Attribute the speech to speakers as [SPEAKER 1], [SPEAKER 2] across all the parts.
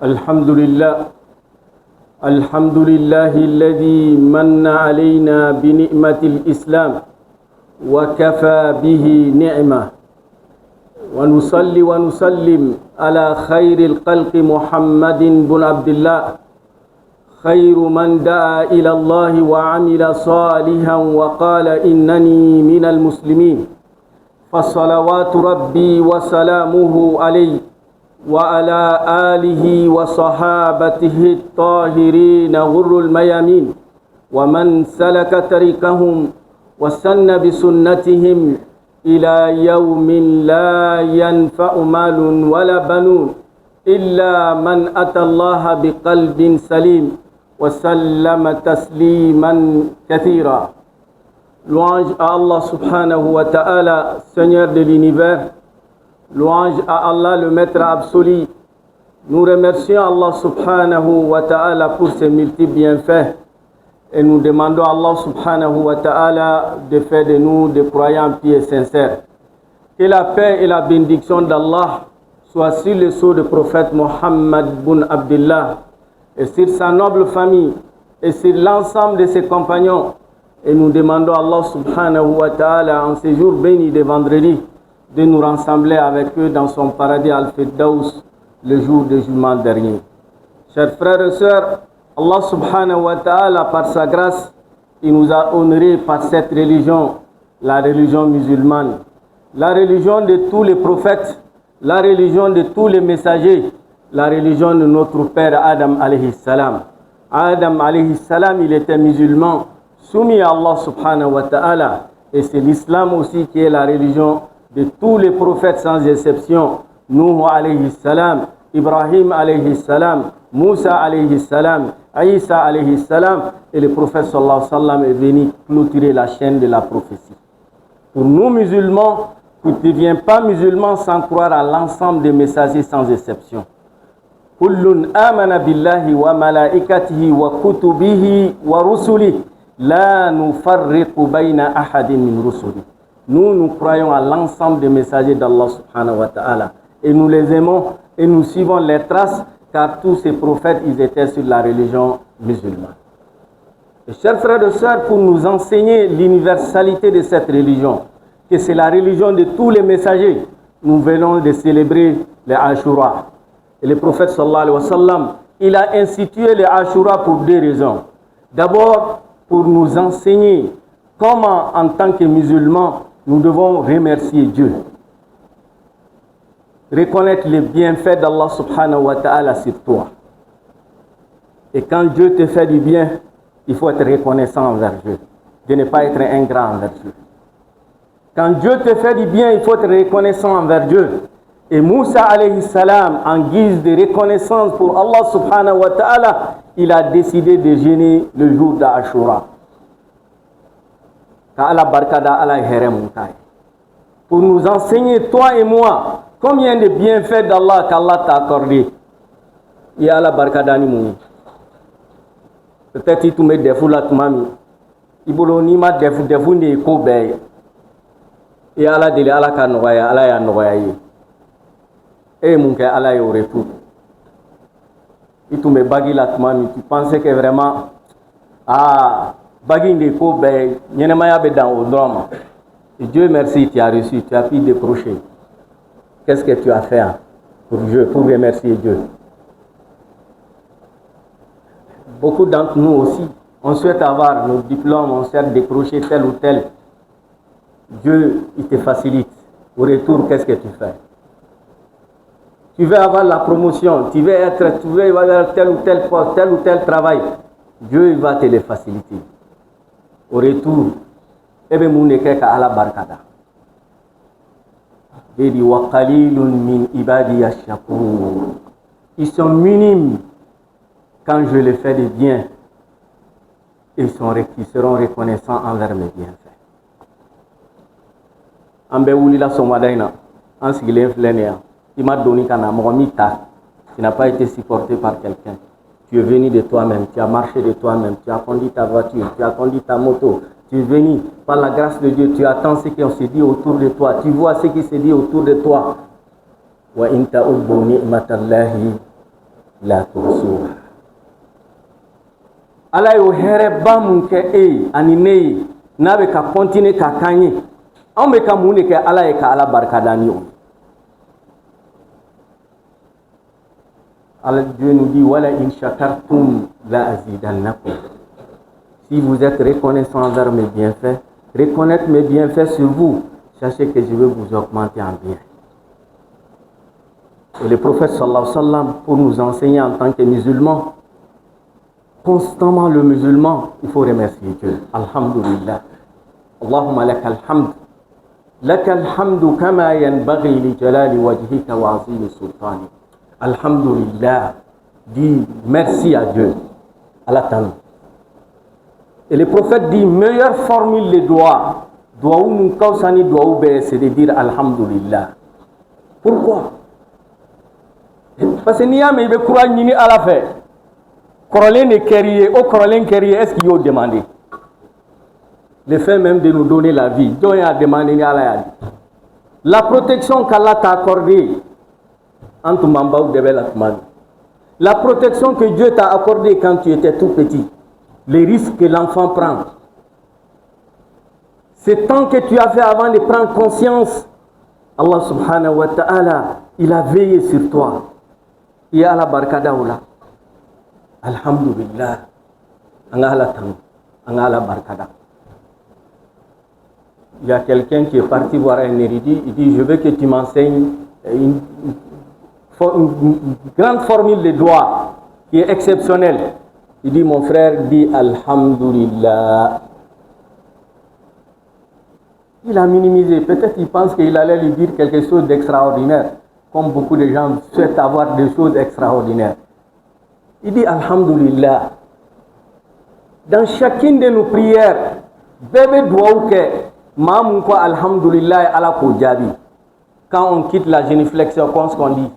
[SPEAKER 1] الحمد لله الذي من علينا بنعمة الإسلام وكفى به نعمة ونصلي ونسلم على خير الخلق محمد بن عبد الله خير من دعا إلى الله وعمل صالحا وقال إنني من المسلمين فصلوات ربي وسلامه عليه وعلى آله وصحابته الطاهرين غر الميامين ومن سلك طريقهم وسن بسنتهم إلى يوم لا ينفع مال ولا بنون إلا من أتى الله بقلب سليم وسلم تسليما كثيرا. Louange à Allah subhanahu wa ta'ala, Seigneur de l'univers. Louange à Allah, le maître absolu. Nous remercions Allah subhanahu wa ta'ala pour ses multiples bienfaits et nous demandons à Allah subhanahu wa ta'ala de faire de nous des croyants pieux et sincères. Que la paix et la bénédiction d'Allah soient sur le sceau du prophète Mohammed bin Abdullah et sur sa noble famille et sur l'ensemble de ses compagnons. Et nous demandons à Allah subhanahu wa ta'ala en ces jours bénis de vendredi de nous rassembler avec eux dans son paradis Al-Firdaus le jour du jugement dernier. Chers frères et sœurs, Allah subhanahu wa ta'ala par sa grâce, il nous a honorés par cette religion, la religion musulmane, la religion de tous les prophètes, la religion de tous les messagers, la religion de notre père Adam alayhi salam. Adam alayhi salam, il était musulman, soumis à Allah subhanahu wa ta'ala, et c'est l'islam aussi qui est la religion de tous les prophètes sans exception. Nuh alayhi salam, Ibrahim alayhi salam, Moussa alayhi salam, Isa alayhi salam, et le prophète sallallahu alayhi wa sallam est venu clôturer la chaîne de la prophétie. Pour nous musulmans, tu ne deviens pas musulman sans croire à l'ensemble des messagers sans exception. Kullun amana billahi wa malaikatihi wa kutubihi wa rusulihi la nufarriqu bayna ahadin min rusulihi. Nous croyons à l'ensemble des messagers d'Allah subhanahu wa ta'ala et nous les aimons et nous suivons les traces car tous ces prophètes, ils étaient sur la religion musulmane. Et chers frères et sœurs, pour nous enseigner l'universalité de cette religion, que c'est la religion de tous les messagers, nous venons de célébrer les Ashura. Et le prophète sallallahu alayhi wa sallam, il a institué les Ashura pour deux raisons. D'abord, pour nous enseigner comment, en tant que musulmans, nous devons remercier Dieu. Reconnaître les bienfaits d'Allah subhanahu wa ta'ala sur toi. Et quand Dieu te fait du bien, il faut être reconnaissant envers Dieu. De ne pas être ingrat envers Dieu. Quand Dieu te fait du bien, il faut être reconnaissant envers Dieu. Et Moussa alayhi salam, en guise de reconnaissance pour Allah subhanahu wa ta'ala, il a décidé de jeûner le jour d'Ashura. Pour nous enseigner, toi et moi, combien de bienfaits d'Allah qu'Allah t'a accordé. Il y a la barkadani mouni. Peut-être tu mets des fous là, tu m'as mis. Il y a des fous de Kobe. Et Allah dit Allah ka noya, Allah ya noya yi. Et mon cœur, Allah est au retour. Et tu me bagui là, tu m'as mis. Tu pensais que vraiment, bagui de Kobe, Nyenemaya dans au drame. Et Dieu merci, tu as reçu, tu as pu décrocher. Qu'est-ce que tu as fait pour Dieu, pour remercier Dieu? Beaucoup d'entre nous aussi, on souhaite avoir nos diplômes, on souhaite décrocher tel ou tel. Dieu, il te facilite. Au retour, qu'est-ce que tu fais? Tu veux avoir la promotion, tu veux avoir tel ou tel poste, tel ou tel travail. Dieu, il va te le faciliter. Au retour, ebe muneke ka ala barkada. Il dit wa qalilun min ibadi ash-shakur. Ils sont minimes quand je les fais des biens. Ils seront reconnaissants envers mes bienfaits. Ambe wulila somadaina an sigilen flenia. Il m'a donné kana mogomita. Tu n'as pas été supporté par quelqu'un. Tu es venu de toi-même, tu as marché de toi-même, tu as conduit ta voiture, tu as conduit ta moto. Tu es venu par la grâce de Dieu, tu attends ce qu'on se dit autour de toi, tu vois ce qui se dit autour de toi. Wa in ta'uddu ni'matallahi la tuhsuha. Ala yo here ba mun ke ani ne na be ka continuer ka kanye on be ka mun ke ala e ka ala barkadani on. Allah Dieu nous dit wala in shakartum la azidannakum. Si vous êtes reconnaissant envers mes bienfaits, reconnaître mes bienfaits sur vous, sachez que je vais vous augmenter en bien. Et le prophète sallallahu alayhi wa sallam, pour nous enseigner en tant que musulmans, constamment le musulman, il faut remercier Dieu. Alhamdulillah. Allahumma lakal hamd. Lakal hamdu kama yanbaghi li jalali wajhika wa azimi sultani. Alhamdulillah. Dis merci à Dieu. Allah t'en. Et le prophète dit, meilleure formule les doigts. Doigt ou nous kausani doigt ou c'est de dire Alhamdulillah. Pourquoi? Parce que n'y a mais il croit ni à la fait. Corolène et Kerrier, au Corolène Kerrier, est-ce qu'il y a demandé? Le fait même de nous donner la vie, Dieu a demandé à la. La protection qu'Allah t'a accordée, entre Mamba ou Debel Atman. La protection que Dieu t'a accordée quand tu étais tout petit. Les risques que l'enfant prend. Ce temps que tu as fait avant de prendre conscience, Allah subhanahu wa ta'ala, il a veillé sur toi. Il y a la barkada oula. Alhamdulillah. Angala tam. Angala barkada. Il y a quelqu'un qui est parti voir un érudit. Il dit, je veux que tu m'enseignes une grande formule de doigts qui est exceptionnelle. Il dit, mon frère, dit Alhamdulillah. Il a minimisé. Peut-être qu'il pense qu'il allait lui dire quelque chose d'extraordinaire. Comme beaucoup de gens souhaitent avoir des choses extraordinaires. Il dit Alhamdulillah. Dans chacune de nos prières, bébé doit ou que maman quoi Alhamdulillah ala ko jabi. Quand on quitte la génuflexion, qu'est-ce qu'on dit?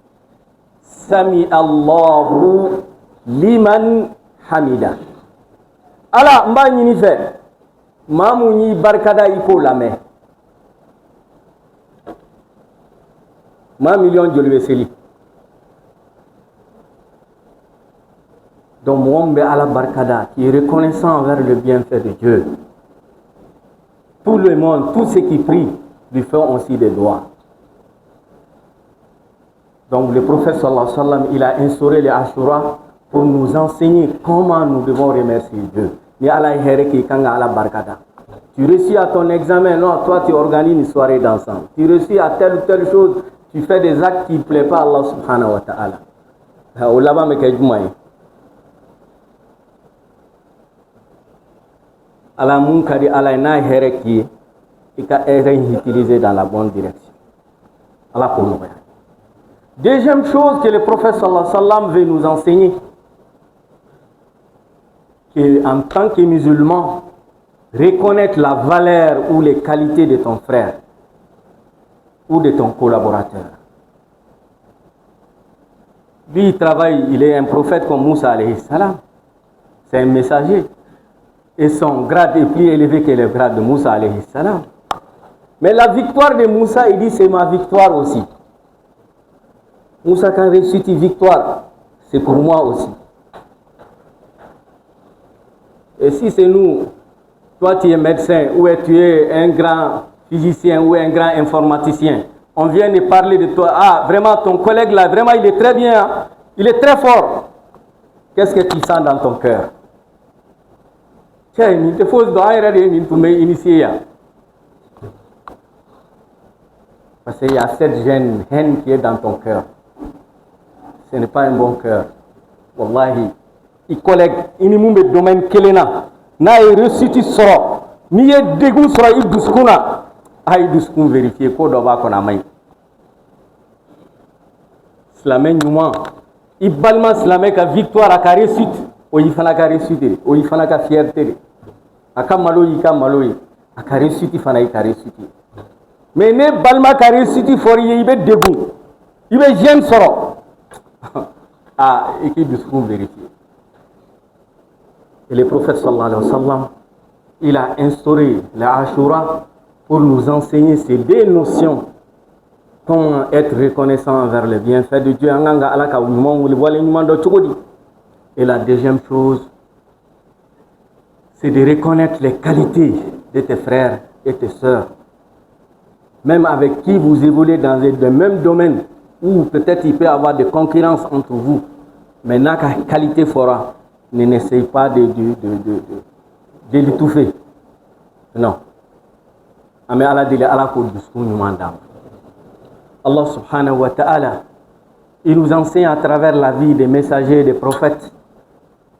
[SPEAKER 1] Sami Allahu liman hamida. Ala mba ni fait. Maman ni barkada iko la main. Ma million de l'USLI. Donc, Mwombe Allah Barkada, qui est reconnaissant envers le bienfait de Dieu. Tout le monde, tous ceux qui prient, lui font aussi des doigts. Donc, le prophète sallallahu alayhi wa sallam, il a instauré les Ashura pour nous enseigner comment nous devons remercier Dieu. Mais Allah Hereki Kanga Allah Barkada. Tu réussis à ton examen, non, toi tu organises une soirée d'ensemble. Tu réussis à telle ou telle chose. Tu fais des actes qui ne plaisent pas à Allah subhanahu wa ta'ala. Ulama me kajumai. Allah munkari Allah na hereki et qu'a utilisé dans la bonne direction. Allah pour nous. Deuxième chose que le prophète sallallahu alayhi wa sallam veut nous enseigner, que en tant que musulman, reconnaître la valeur ou les qualités de ton frère ou de ton collaborateur. Lui, il travaille, il est un prophète comme Moussa alayhi salam. C'est un messager. Et son grade est plus élevé que le grade de Moussa alayhi salam. Mais la victoire de Moussa, il dit, c'est ma victoire aussi. Moussa, quand il réussit une victoire, c'est pour moi aussi. Et si c'est nous, toi tu es médecin, ou tu es un grand physicien ou un grand informaticien, on vient de parler de toi. Ah, vraiment, ton collègue là, vraiment, il est très bien. Hein? Il est très fort. Qu'est-ce que tu sens dans ton cœur? Tiens, il te faut initier. Parce qu'il y a cette haine qui est dans ton cœur. Ce n'est pas un bon cœur. Wallahi. Il collègue, il n'y a pas de domaine kelena. Na est reçu, tu seras. Ni est dégoût sera il douskouna. Aïe douskoun vérifier quoi doit qu'on a main. Slamé nouma. Il balma slamé ka victoire à carré suite. O il fana carré suite. O il fana ka fierté. Aka maloyi ka maloyi. A carré suite fana il carré suite. Mais ne balma carré suite forier il be dégoût. Il be j'aime sera. Ah, et qui douskoun vérifier. Et le prophète sallallahu alayhi wa sallam, il a instauré la Ashura pour nous enseigner ces deux notions comment être reconnaissant envers les bienfaits de Dieu. Et la deuxième chose, c'est de reconnaître les qualités de tes frères et tes sœurs. Même avec qui vous évoluez dans le même domaine, où peut-être il peut y avoir des concurrences entre vous, mais la qualité fera, n'essaye pas de l'étouffer. Non. Allah subhanahu wa ta'ala, il nous enseigne à travers la vie des messagers et des prophètes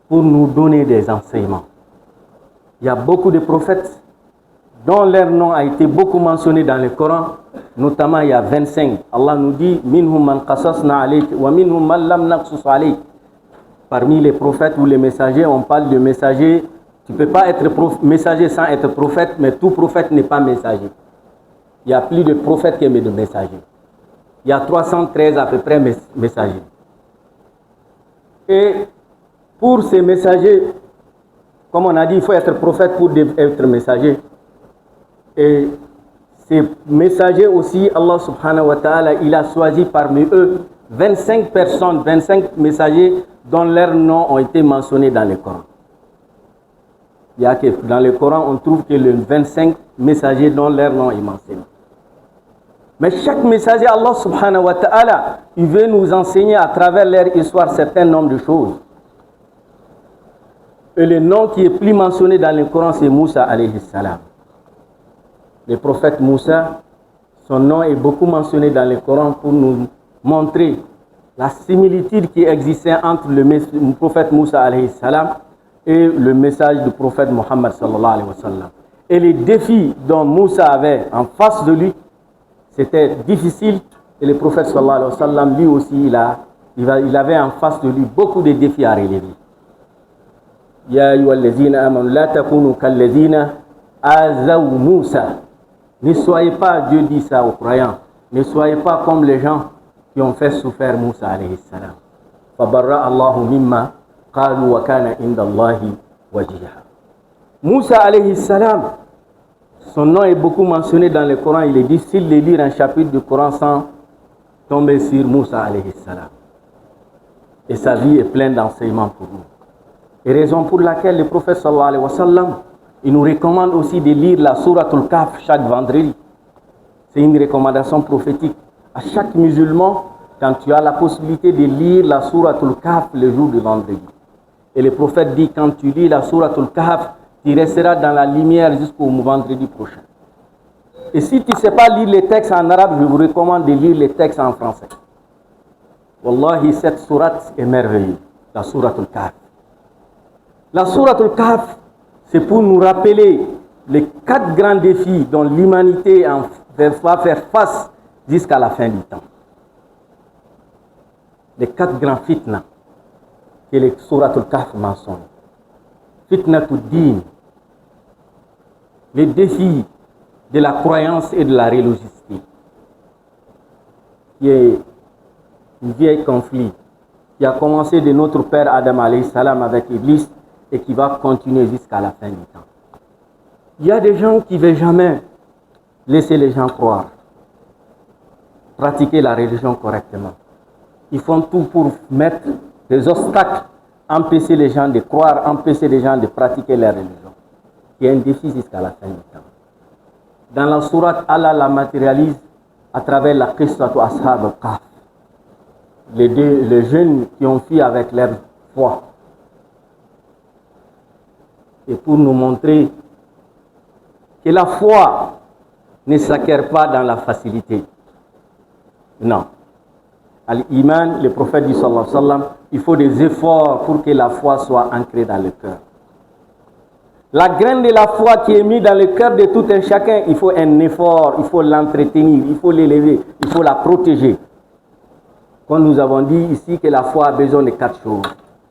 [SPEAKER 1] pour nous donner des enseignements. Il y a beaucoup de prophètes dont leur nom a été beaucoup mentionné dans le Coran, notamment il y a 25. Allah nous dit minhum man qasasna alayk wa minhum man lam naqsus alayk. Parmi les prophètes ou les messagers, on parle de messagers. Tu ne peux pas être messager sans être prophète, mais tout prophète n'est pas messager. Il y a plus de prophètes que de messagers. Il y a 313 à peu près messagers. Et pour ces messagers, comme on a dit, il faut être prophète pour être messager. Et ces messagers aussi, Allah subhanahu wa ta'ala, il a choisi parmi eux 25 personnes, 25 messagers dont leurs noms ont été mentionnés dans le Coran. Il y a que dans le Coran, on trouve que les 25 messagers dont leur nom est mentionné. Mais chaque messager, Allah subhanahu wa ta'ala, il veut nous enseigner à travers leur histoire un certain nombre de choses. Et le nom qui est plus mentionné dans le Coran, c'est Moussa alayhi salam. Le prophète Moussa, son nom est beaucoup mentionné dans le Coran pour nous montrer la similitude qui existait entre le prophète Moussa alayhi salam et le message du prophète Mohammed sallallahu alayhi wa sallam. Et les défis dont Moussa avait en face de lui, c'était difficile. Et le prophète sallallahu alayhi wa sallam, lui aussi, il avait en face de lui beaucoup de défis à relever. Ya ayyuhallazina amanu la takunu kallazina azaw Moussa. Ne soyez pas, Dieu dit ça aux croyants, ne soyez pas comme les gens qui ont fait souffrir Moussa alayhi salam. Fabarra Allahu mimma qalu wa kana inda Allahi wajiha. Moussa alayhi salam, son nom est beaucoup mentionné dans le Coran. Il est difficile de lire un chapitre du Coran sans tomber sur Moussa alayhi salam. Et sa vie est pleine d'enseignements pour nous. Et raison pour laquelle le prophète sallallahu alayhi wa sallam, il nous recommande aussi de lire la sourate Al-Kahf chaque vendredi. C'est une recommandation prophétique. À chaque musulman, quand tu as la possibilité de lire la sourate Al-Kahf le jour du vendredi. Et le prophète dit, quand tu lis la sourate Al-Kahf, tu resteras dans la lumière jusqu'au vendredi prochain. Et si tu ne sais pas lire les textes en arabe, je vous recommande de lire les textes en français. Wallahi, cette sourate est merveilleuse, la sourate Al-Kahf. La sourate Al-Kahf, c'est pour nous rappeler les 4 grands défis dont l'humanité va faire face jusqu'à la fin du temps. Les 4 grands fitna que les sourates Al-Kahf mentionnent. Fitnatul din, les défis de la croyance et de la religiosité, qui est un vieil conflit qui a commencé de notre père Adam alayhi salam avec Iblis et qui va continuer jusqu'à la fin du temps. Il y a des gens qui ne veulent jamais laisser les gens croire, pratiquer la religion correctement. Ils font tout pour mettre des obstacles, empêcher les gens de croire, empêcher les gens de pratiquer la religion. Il y a un défi jusqu'à la fin du temps. Dans la sourate, Allah la matérialise à travers la qissatu ashab al-Kahf. Les jeunes qui ont fui avec leur foi. Et pour nous montrer que la foi ne s'acquiert pas dans la facilité. Non. Al-Iman, le prophète dit sallallahu alayhi wa sallam, il faut des efforts pour que la foi soit ancrée dans le cœur. La graine de la foi qui est mise dans le cœur de tout un chacun, il faut un effort, il faut l'entretenir, il faut l'élever, il faut la protéger. Quand nous avons dit ici que la foi a besoin de 4 choses.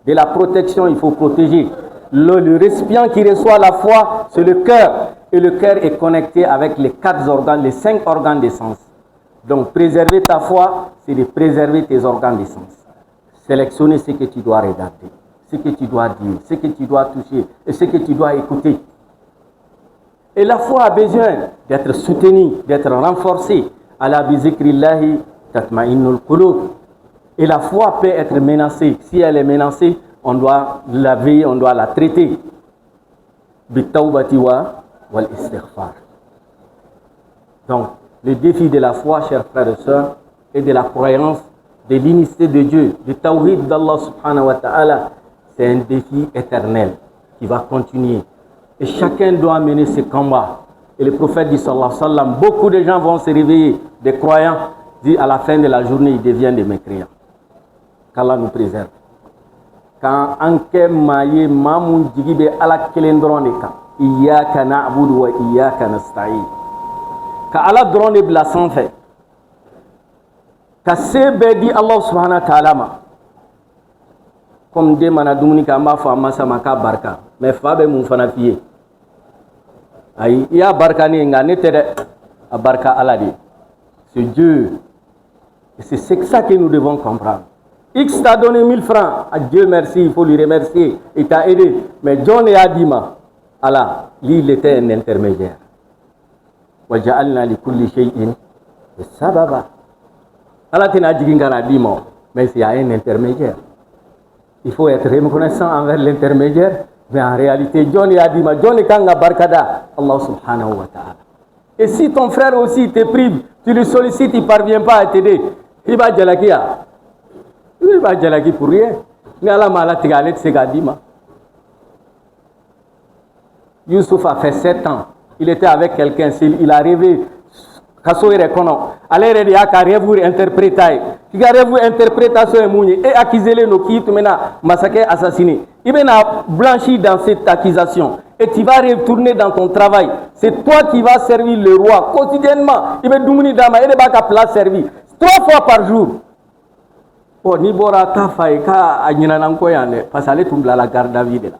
[SPEAKER 1] De la protection, il faut protéger. Le récipient qui reçoit la foi, c'est le cœur. Et le cœur est connecté avec les 4 organes, les 5 organes des sens. Donc, préserver ta foi, c'est de préserver tes organes des sens. Sélectionner ce que tu dois regarder, ce que tu dois dire, ce que tu dois toucher et ce que tu dois écouter. Et la foi a besoin d'être soutenue, d'être renforcée Ala bi zikrillahi tatma'innul qulub. Et la foi peut être menacée. Si elle est menacée, on doit la veiller, on doit la traiter. Bitawbati wal istighfar. Donc, le défi de la foi, chers frères et sœurs, et de la croyance, de l'unicité de Dieu, du tawhid d'Allah subhanahu wa ta'ala, c'est un défi éternel qui va continuer. Et chacun doit mener ses combats. Et le prophète dit sallallahu alayhi wa sallam, beaucoup de gens vont se réveiller, des croyants, dit à la fin de la journée, ils deviennent des mécréants. Qu'Allah nous préserve. Quand anke maye mamun jigibe ala kelen drone ka iyyaka na'budu wa iyyaka nasta'in. Ka ala drone bla sanfɛ. Ka se bɛɛ di Allah subhanahu wa ta'ala ma. Comme den mana dumuni kɛ an b'a fɔ a masa ma k'a barika. Mais fa bɛ mun fana f'i ye. Ayi, i y'a barika ne nka ne tɛ dɛ. A barika Ala de. C'est Dieu. Et c'est ça que nous devons comprendre. X t'a donné 1000 francs. À Dieu merci, il faut lui remercier. Il t'a aidé. Mais John a dit, Allah, lui, il était un intermédiaire. وَجَعَلْنَا لِكُلِّ شَيْءٍ سَبَبًا. Allah t'a dit, mais il y a un intermédiaire. Il faut être reconnaissant envers l'intermédiaire. Mais en réalité, John a dit, John est kanga barkada, Allah subhanahu wa ta'ala. Et si ton frère aussi te prive, tu le sollicites, il ne parvient pas à t'aider, il va djalakia. Il va djalaki pour rien. Mais Allah m'a tigale de Segadima. Youssouf a fait 7 ans. Il était avec quelqu'un, il a rêvé. Kaso ere kono. Ale ere ya ka rêve interpréter. Qui a rêve interprétation et mouni et accusé no qui mena massacré assassiné. Il va blanchi dans cette accusation et tu vas retourner dans ton travail. C'est toi qui vas servir le roi quotidiennement. Il va doumuni dama et ba ka place servi 3 fois par jour. Oh ni bora ta fay ka anyina nan ko yande parce que tumbla la garde à vue de là.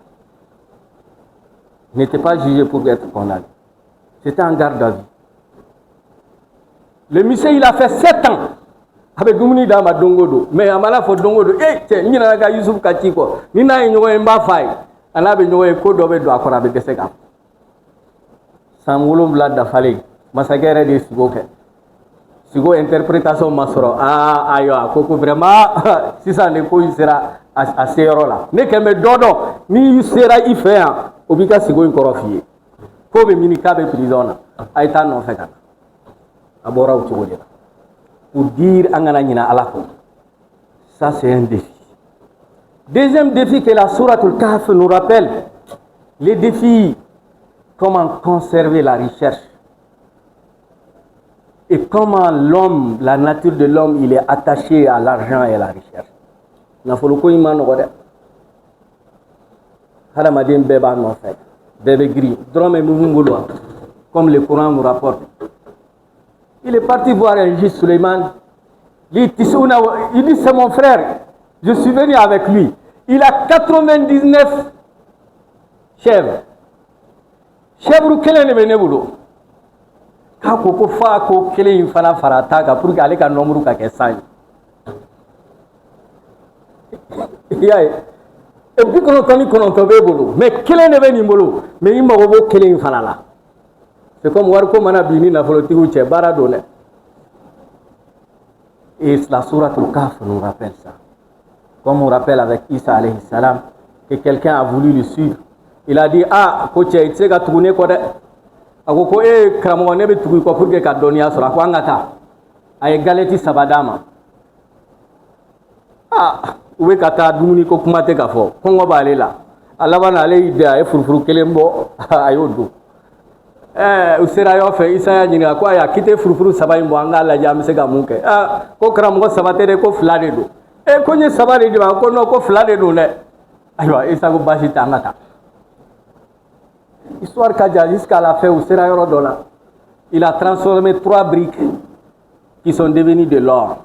[SPEAKER 1] N'était pas jugé pour être condamné. C'était en garde à vue. Le monsieur, il a fait 7 ans avec Doumini Dama Dongodo. Mais à Malafo Dongodo, il y a Youssouf Katiko, il y a un Mbafai, il y a un Kodobe de Akorabe de Sega. Samulo Blad Dafale, Massacre de Sigoke. Sigo interprétation Masoro. Ah, ayo, Koko vraiment, si ça n'est pas, il sera à ces là. N'est que me dodo, ni il sera y faire, Obika Sigo in Korofié. Comme Minikabe prison, Aïtan non fait. Pour dire ça c'est un défi. Deuxième défi que la sourate Al-Kahf nous rappelle, les défis, comment conserver la recherche et comment l'homme, la nature de l'homme, il est attaché à l'argent et à la recherche. Comme le Coran nous rapporte. Il est parti voir un juge Suleiman. Il dit c'est mon frère. Je suis venu avec lui. Il a 99 chèvres. Chèvres quel est le boulot? Kako fa ko kele infana farata ka pour aller ka nombre ka kesan. Et puis qu'on tobe boulot. Mais quel est le boulot? Mais il m'a robo kele infana là. C'est comme Warko Manabini na Folotigu Baradone. Et la sourate Al-Kahf nous rappelle ça. Comme on rappelle avec Isa alayhi salam, que quelqu'un a voulu le suivre. Il a dit, ah, coach, tu sais qu'à tourner quoi de. Agoko e Kramone be tugu ko pour que Kadonia sera quoi ngata. Ay galeti sabadama. Ah, où est kata dumuni ko kumate ka fo. Kongo ba lela. Alaba na le ida e furfuru kelembo ayodo. U sera yo fe isa nyina ko ya kite furfuru saba imbo anga la jam se ga munke ko kram ko sabatere ko flade do e ko ni sabare di ba ko no ko flade do ne aywa isa ko bashi tangata histoire ka jusqu'à la fin u sera yo do la il a transformé 3 briques qui sont devenues de l'or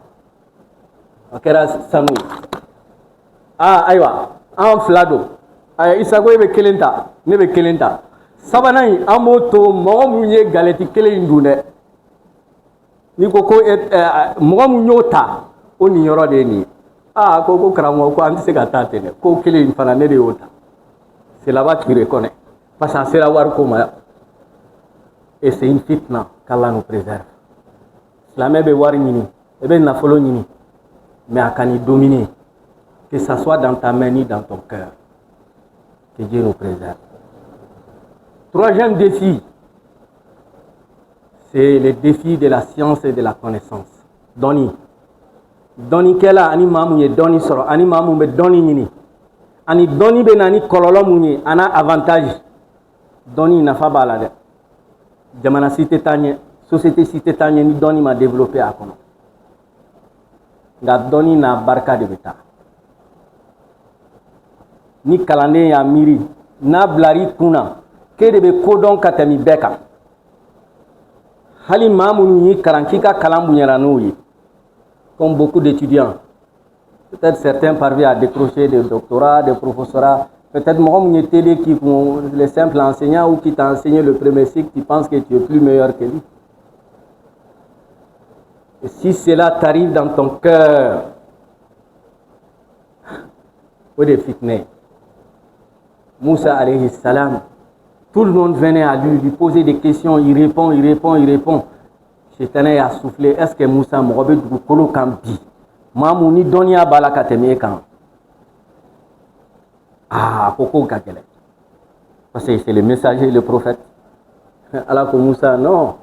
[SPEAKER 1] akera sanu aywa en flado ay isa ko be kelenta ne be kelenta Sabanai amoto momunye galeti kele indune ni koko momunyota oni yoro de ni koko kramo ko anti se gata tene ko kele infana ne de yota c'est là-bas qu'il reconnaît parce que c'est la war koma et c'est une fitna qu'Allah nous préserve Silamɛ bɛ wari ɲini, i bɛ nafolo ɲini, mais a kan'i dominer, que ça soit dans ta main ni dans ton cœur. Que Dieu nous préserve. Troisième défi, c'est le défi de la science et de la connaissance. Doni. Doni kela ani mamu ye doni soro, ani mamu be doni ɲini. Ani doni be nani kɔlɔlɔ mun ye, ana avantage. Doni nafa b'a la dɛ. Jamana si tɛ taa ɲɛ, société si tɛ taa ɲɛ ni doni ma développé a kɔnɔ. Nka doni n'a barika de bɛ taa. Ni kalanden y'a miiri, n'a bilari kunna, k'e de bɛ ko dɔn ka tɛmɛ bɛɛ kan. Hali maa minnu y'i kalan k'i ka kalan bonyana n'o ye, comme beaucoup d'étudiants. Peut-être certains parviennent à décrocher des doctorats, des professorats. Peut-être que les simples enseignants ou qui t'a enseigné le premier cycle, tu penses que tu es plus meilleur que lui. Et si cela t'arrive dans ton cœur, au défitné, Moussa alayhi salam, tout le monde venait à lui poser des questions, il répond. Chétané a soufflé, est-ce que Moussa m'aurait dit kolo kambi? Mamouni donia balaka temekan. Ah, Koko Gagele. Parce que c'est le messager, le prophète. Alors que Moussa, non.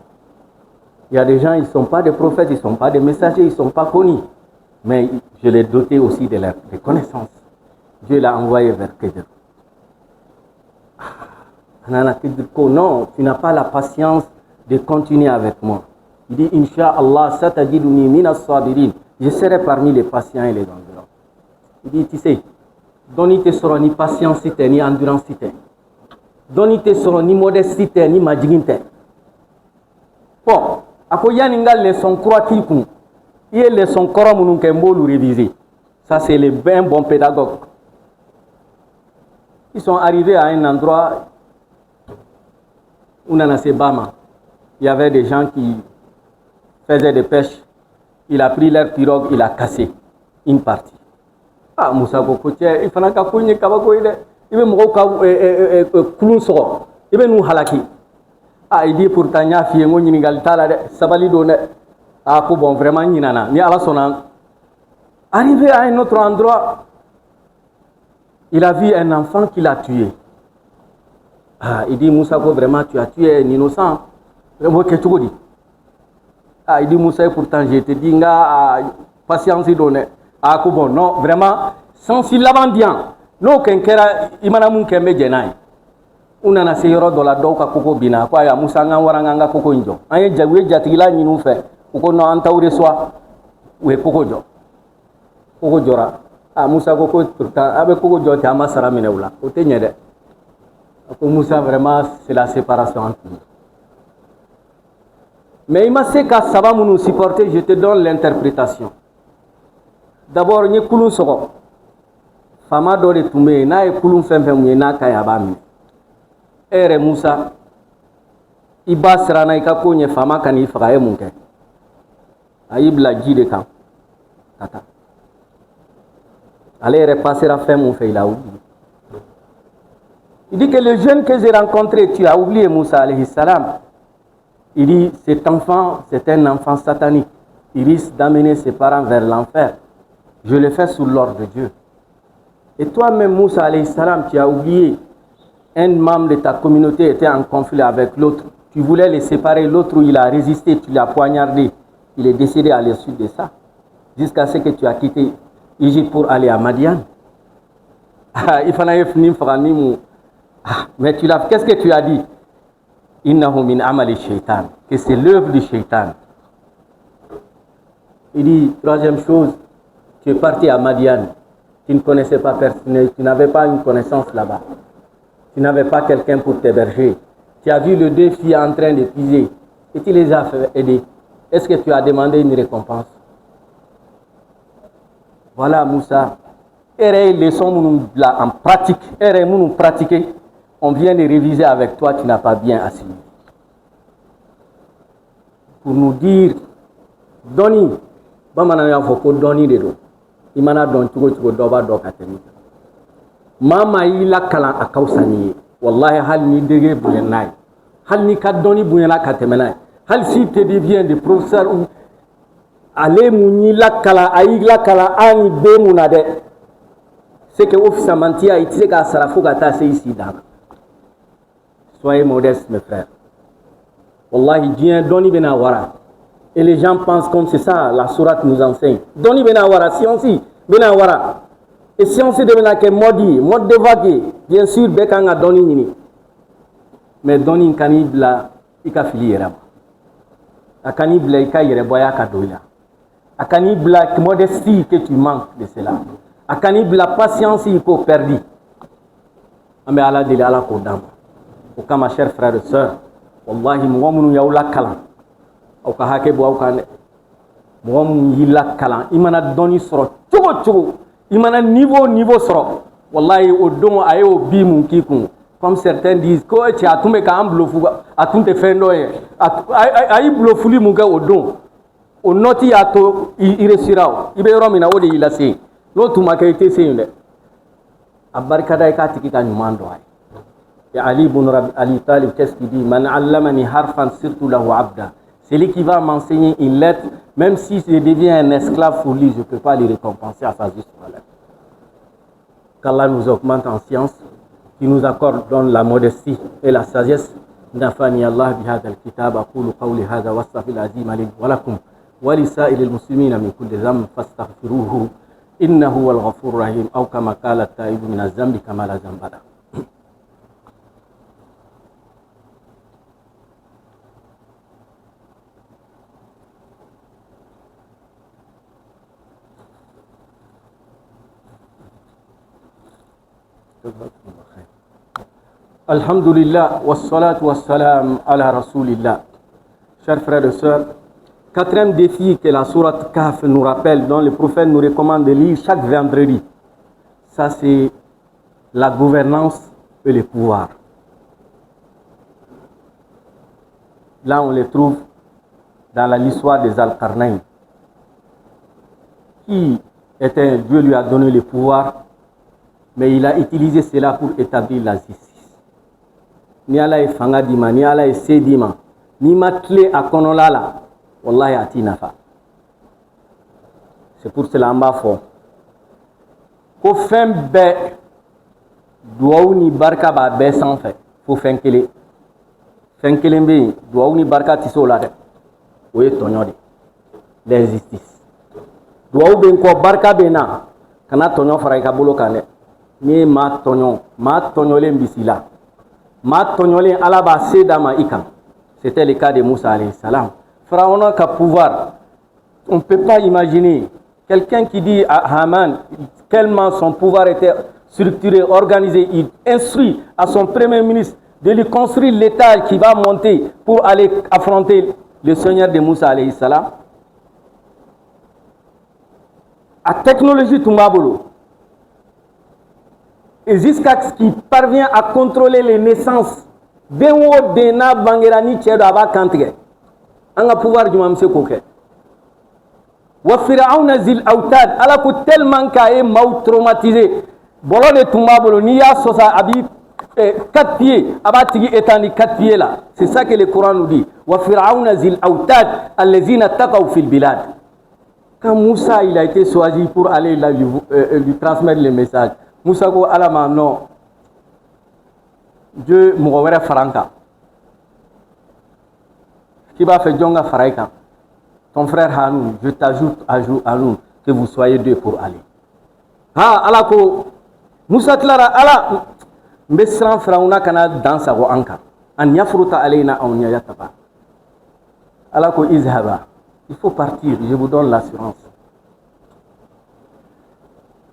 [SPEAKER 1] Il y a des gens, ils ne sont pas des prophètes, ils ne sont pas des messagers, ils ne sont pas connus. Mais je les dotais aussi de leurs connaissances. Dieu l'a envoyé vers Kédir. Non, tu n'as pas la patience de continuer avec moi. Il dit, Inch'Allah, satajiduni minas sabirin. Je serai parmi les patients et les endurants. Il dit, tu sais, doni te sera ni patience ni endurance. Doni te sera ni modestie ni majiginte. Bon, ako yaninga leçon croatique kun. Il y a leçon koro munun ke mbolu réviser. Ça c'est les bien bons pédagogues. Ils sont arrivés à un endroit où on a ces Bama. Il y avait des gens qui faisaient des pêches. Il a pris leur pirogue, il a cassé une partie. Ah, Moussa Koko, il faut que tu aies il veut nous halaki. Ah, il dit pourtant, il y a fille, il y a sabali donne. Ah, bon, vraiment, il y a arrivé à un autre endroit, il a vu un enfant qu'il a tué. Ah, il dit, Moussa Koko, vraiment, tu as tué un innocent. Vraiment, qu'est-ce que tu dis? Ah, il dit, Moussa, pourtant, je te dis, patience, il donne. Ah, bon, non, vraiment, sensible l'avant-dian. Non, qu'un imana mun kembe jenai. Una na seyoro dola doka koko bina. Kwa ya Moussa waranganga koko njo. Anye jagwe jatigila nyinu fe. Koko no anta ure swa. Uwe koko jo. Koko jora. Ah, Moussa koko pourtant, abe koko jo te ama sara mine ula. Ote nyede. Ako Moussa, vraiment, c'est la séparation entre nous. Mais il m'a dit qu'à Saba nous supporter, je te donne l'interprétation. D'abord, il y a Kouloun Soro. Fama Dore Toumé, na e Kouloun Femfemouye, na Kayabami. Ere Moussa, Iba Serana Ikako, nye Fama Kani Farae Munke. Aïb la Dji de Kam. Tata. Allez repasser la femme, mon fait, il a oublié. Il dit que le jeune que j'ai rencontré, tu as oublié Moussa alayhi salam. Il dit, cet enfant, c'est un enfant satanique. Il risque d'amener ses parents vers l'enfer. Je le fais sous l'ordre de Dieu. Et toi-même, Moussa alayhi salam, tu as oublié, un membre de ta communauté était en conflit avec l'autre. Tu voulais les séparer, l'autre, il a résisté, tu l'as poignardé. Il est décédé à la suite de ça. Jusqu'à ce que tu as quitté Égypte pour aller à Madian. Mais tu l'as, qu'est-ce que tu as dit? Innahu min amali shaitan, que c'est l'œuvre du shaitan. Il dit, troisième chose, tu es parti à Madian, tu ne connaissais pas personne, tu n'avais pas une connaissance là-bas, tu n'avais pas quelqu'un pour t'héberger, tu as vu le deux filles en train de puiser et tu les as fait aider. Est-ce que tu as demandé une récompense? Voilà Moussa, et les leçons là en pratique, et nous pratiquer. On vient de réviser avec toi, tu n'as pas bien assimilé. Pour nous dire, Doni, Bamana Yafoko Doni de Do, Imana Don Tugo Doba Dokatemi. Mama ila Kalan Akausani, Wallahi Hal ni Dege Bouyenai, Hal ni Kadoni Bouyena Katemenai, Hal si te devient des professeurs ou ale muni lakala ayi lakala ani be munade c'est que office mantia itise ka sarafo ka ta ici dans. Soyez modestes mes frères. Wallahi Dieu doni bena wara. Et les gens pensent comme c'est ça la sourate nous enseigne. Doni bena wara science bena wara. Et science de bena ke mode de vague bien sûr bekanga doni ni. Mais doni kanibla ika filiera. Akanibla ika yere boya kadoila. Akanibla modestie que tu manques de cela. Akanibla patience il faut perdu. Mais Allah dit Allah kodam. Au cas ma chère frère et sœur, wallahi mu'minu yaula kala. Au cas hake bo au cas mu'minu yila kala. Imana doni soro chugo. Imana niveau soro. Wallahi au don ayo bi mun kikun. Comme certains disent, ko ti atume ka amblofu atunte fendo ye. Ayi blofuli mun ka au don. O noti ato iresirao. Ibe romina ode ilase. No tuma ka ite seyune. Abarkada ka tikika nyumando ay. Et Ali ibn Ali Talib, qu'est-ce qu'il dit? Man allamani harfan sirtu lahu abda. Celui qui va m'enseigner une lettre, même si je deviens un esclave pour lui, je ne peux pas lui récompenser à sa juste valeur. Qu'Allah nous augmente en science, qui nous accorde dans la modestie et la sagesse. Nafani Allah bihadha al-kitab, aqulu qawli hadha wastaghfir al-azim li wa lakum wa li sa'iril muslimina min kulli dhanbin fastaghfiruhu innahu huwal ghafurur rahim aw kama qala at-ta'ibu min adh-dhanbi kama la dhanba lahu. Alhamdulillah, wassalatu wassalam ala rasulillah. Chers frères et sœurs, quatrième défi que la sourate Kahf nous rappelle, dont le prophète nous recommande de lire chaque vendredi, ça c'est la gouvernance et le pouvoir. Là on les trouve dans l'histoire des Al-Qarnayn. Qui était, Dieu lui a donné le pouvoir, mais il a utilisé cela pour établir la justice. Ni ala e fanga dima, ni ala e se dima, ni matle a konolala, wallahi ati nafa. C'est pour cela en bas fort. Ko fen be duwaw ni barka ba be sans fait, fo fen kele. Fen kele be duwaw ni barka ti so la de. O ye tonyo de. L'injustice. Duwaw be ko barka be na, kana tonyo fara ka bolo kane. Ni ma tonyo le mbisila. Ma tonyo ala ba sedama ikam. C'était le cas de Moussa alayhi salam. Pharaon a un pouvoir. On ne peut pas imaginer quelqu'un qui dit à Haman tellement son pouvoir était structuré, organisé, il instruit à son premier ministre de lui construire l'état qui va monter pour aller affronter le Seigneur de Moussa alayhi salam. À technologie Tumbabolo. Et jusqu'à ce qu'il parvient à contrôler les naissances d'un ou d'un bangerani tchedo aba kantige. On a pouvoir du mamse koke. Wa Firaouna zil autad ala ko tellement kaé mau traumatisé. Bolo de Tumbabolo ni ya sosa abi 4 pieds aba tigi etani 4 pieds là. C'est ça que le Coran nous dit. Wa Firaouna zil autad allazina taqaw fil bilad. Quand Moussa il a été choisi pour aller là, lui transmettre le message. Moussa ko alama non. Dieu m'aurait faranka. Qui va faire Djonga Faraïka? Ton frère Hanoun, je t'ajoute à nous que vous soyez deux pour aller. Ah, alako Moussa Clara, ala Mbesran Frauna kana dansa go anka. An yafruta alayna aw yataba. Alako izhaba. Il faut partir, je vous donne l'assurance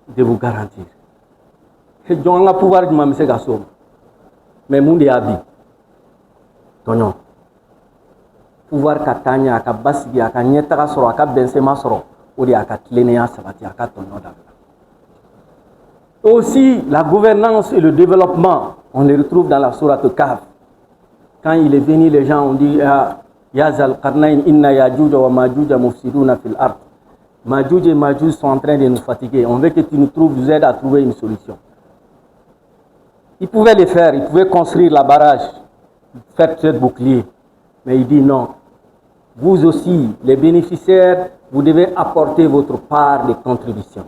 [SPEAKER 1] de vous garantir. Que Djonga pouvoir du mamse gasom. Mais moun de abi. Tonyon. Pouvoir katanya aka basigi aka nyetaka soro aka bensema soro odi aka tleneya sabati aka tonyon da. Aussi la gouvernance et le développement, on les retrouve dans la sourate Kahf. Quand il est venu, les gens ont dit ya zal qarnayn inna yajuj wa majuj mufsiduna fil ard. Majuj et Majuj sont en train de nous fatiguer. On veut que tu nous aides à trouver une solution. Il pouvait le faire, il pouvait construire la barrage, faire ce bouclier. Mais il dit non. Vous aussi, les bénéficiaires, vous devez apporter votre part de contribution.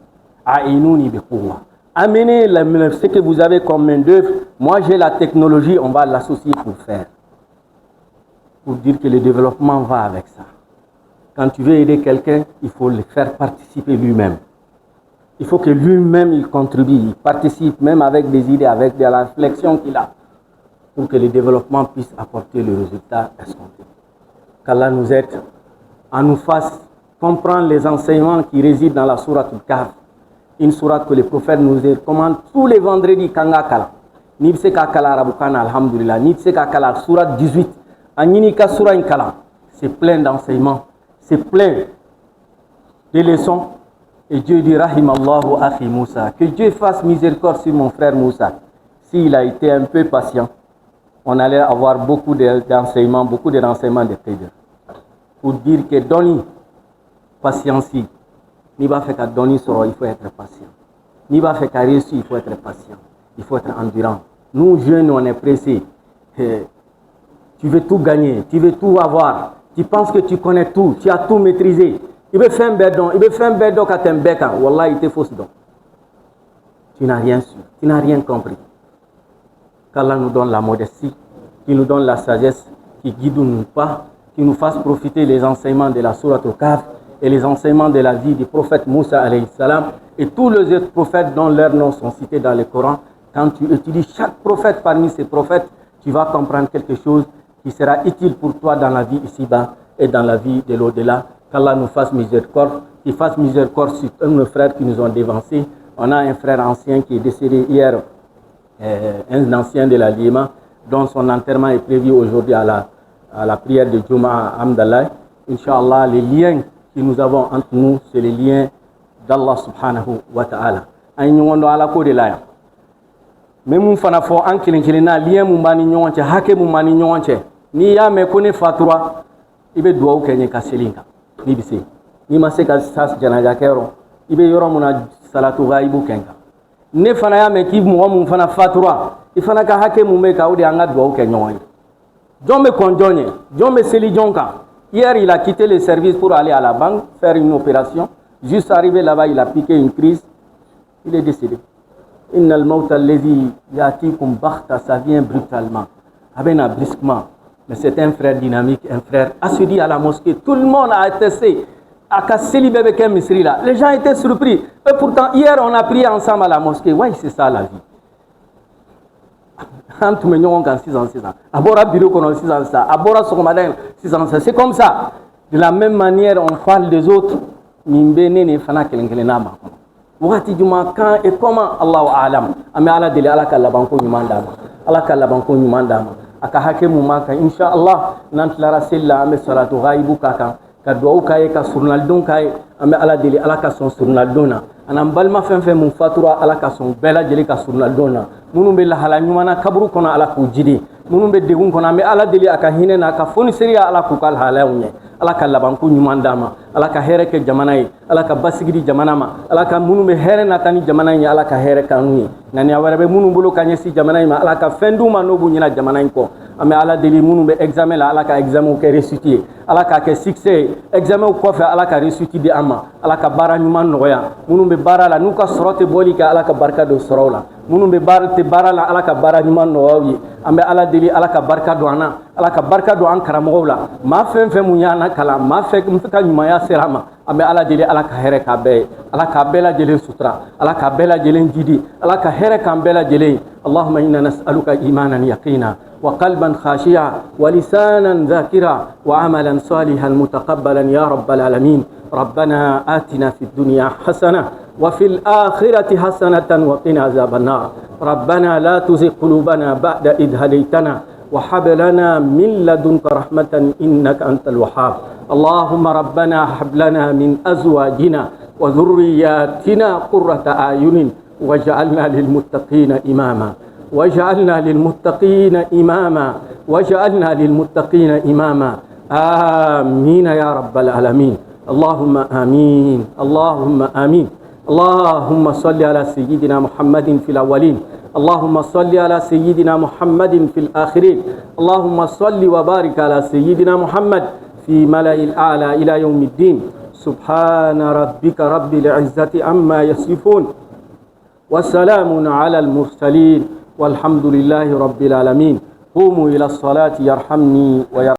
[SPEAKER 1] A'inouni bi quwwa. Amenez ce que vous avez comme main d'œuvre. Moi, j'ai la technologie, on va l'associer pour faire. Pour dire que le développement va avec ça. Quand tu veux aider quelqu'un, il faut le faire participer lui-même. Il faut que lui-même il contribue, il participe même avec des idées, avec de la réflexion qu'il a, pour que le développement puisse apporter le résultat escompté. Qu'Allah nous aide, à nous fasse comprendre les enseignements qui résident dans la sourate Al-Kahf, une sourate que le prophète nous recommande tous les vendredis kanga kala. Ni bse ka kala rabukana alhamdulillah, ni bse ka kala sourate 18, anini ka sourate kala. C'est plein d'enseignements, c'est plein de leçons. Et Dieu dit Rahimallahu akhi Moussa, que Dieu fasse miséricorde sur mon frère Moussa. S'il a été un peu patient, on allait avoir beaucoup d'enseignements, beaucoup de renseignements de traders. Pour dire que donner patience, ni va faire qu'à donner sur il faut être patient. Ni va faire qu'à réussir, il faut être patient. Il faut être endurant. Nous jeunes, on est pressés. Tu veux tout gagner, tu veux tout avoir. Tu penses que tu connais tout, tu as tout maîtrisé. Il veut faire un bédon, quand tu es un bécan. Wallah, il te fausse donc. Tu n'as rien su, tu n'as rien compris. Qu'Allah nous donne la modestie, qu'il nous donne la sagesse, qui guide nous pas, qui nous fasse profiter les enseignements de la sourate Al-Kahf et les enseignements de la vie du prophète Moussa alayhi salam et tous les autres prophètes dont leurs noms sont cités dans le Coran. Quand tu étudies chaque prophète parmi ces prophètes, tu vas comprendre quelque chose qui sera utile pour toi dans la vie ici-bas et dans la vie de l'au-delà. Qu'Allah nous fasse miséricorde, qu'il fasse miséricorde sur un de nos frères qui nous ont dévancés. On a un frère ancien qui est décédé hier, un ancien de la Lima, dont son enterrement est prévu aujourd'hui à la prière de Juma à Amdallah. Inch'Allah, les liens que nous avons entre nous, c'est les liens d'Allah subhanahu wa ta'ala. Aïe, ala ko de la. Mais mon fana fo an kilina lien mun bani nyonche, hake mun bani nyonche. Ni ya me kone fatura, ibe duwa kenye ka selinka. Ni bise ni ma se ka sas janaja kero ibe yoro muna salatu ghaibu kenga ne fana ya me ki mo mun fana fatura ifana ka hake mu me ka odi anga do ke nyoy jombe konjonye jombe seli jonka. Hier il a quitté le service pour aller à la banque faire une opération. Juste arrivé là-bas il a piqué une crise, il est décédé. Innal mauta allazi yatikum baghta, ça vient brutalement abena brusquement. Mais c'est un frère dynamique, un frère assidu à la mosquée. Tout le monde a testé à casser les bébés comme Misri là. Les gens étaient surpris. Et pourtant, hier, on a prié ensemble à la mosquée. Oui, c'est ça la vie. Entre nous, 6 ans. Abora bureau qu'on a 6 ans. Abora Sokomadan, 6 ans. C'est comme ça. De la même manière, on parle des autres. Mimbene ne fana kelenkelenama. Wakati juma quand et comment Allahu a'lam. Ame ala dele ala kalabanko nyumandama. Ala kalabanko nyumandama. Aka hake mu maka inshallah nan tlara sella ame salatu ghaibu kaka ka duau kay ka surnaldon kay ame ala deli ala ka son surnaldona anam balma fen mu fatura ala ka son bela jeli ka surnaldona munu be la hala nyumana kabru kono ala ku jidi munu be degun kono ame ala deli aka hinena ka foni seriya ala ku kal halawnya ala ka labanku nyumandama ala ka here ke jamanai ala ka basigidi jamanama ala ka munu be here na tani jamanai ala ka here kanuni nani awara be munu bulu kanyesi jamanai ma ala ka fenduma no bu nyina jamanai ko ame ala deli munu be examen la ala ka examen ke réussite ala ka ke succès examen ko fa ala ka réussite di ama ala ka bara nyuman noya munu be bara la nuka sorote boli ka ala ka barka do sorola munu be bara te bara la ala ka bara nyuman nowi ame ala deli ala ka barka do ana ala ka barka do an karamo la ma fen fen munyana kala ma fe mfika nyuma ya serama ame ala deli ala ka here ka be ala ka bela jelen sutra ala ka bela jelen jidi ala ka here ka bela jelen Allahumma inna nas'aluka imanan yaqina وقلبا خاشعا ولسانا ذاكرا وعملا صالحا متقبلا يا رب العالمين. ربنا آتنا في الدنيا حسنة وفي الآخرة حسنة وقنا عذاب النار. ربنا لا تزغ قلوبنا بعد إذ هديتنا وهب لنا من لدنك رحمة إنك أنت الوهاب. اللهم ربنا هب لنا من أزواجنا وذرياتنا قرة أعين واجعلنا للمتقين إماما واجعلنا للمتقين إماما واجعلنا للمتقين إماما. آمين يا رب العالمين. اللهم آمين اللهم آمين. اللهم صل على سيدنا محمد في الأولين اللهم صل على سيدنا محمد في الآخرين اللهم صل وبارك على سيدنا محمد في ملأ الأعلى إلى يوم الدين. سبحان ربك رب العزة عما يصفون وسلام على المرسلين والحمد لله رب العالمين. قوموا إلى الصلاة يرحمني ويرحمني.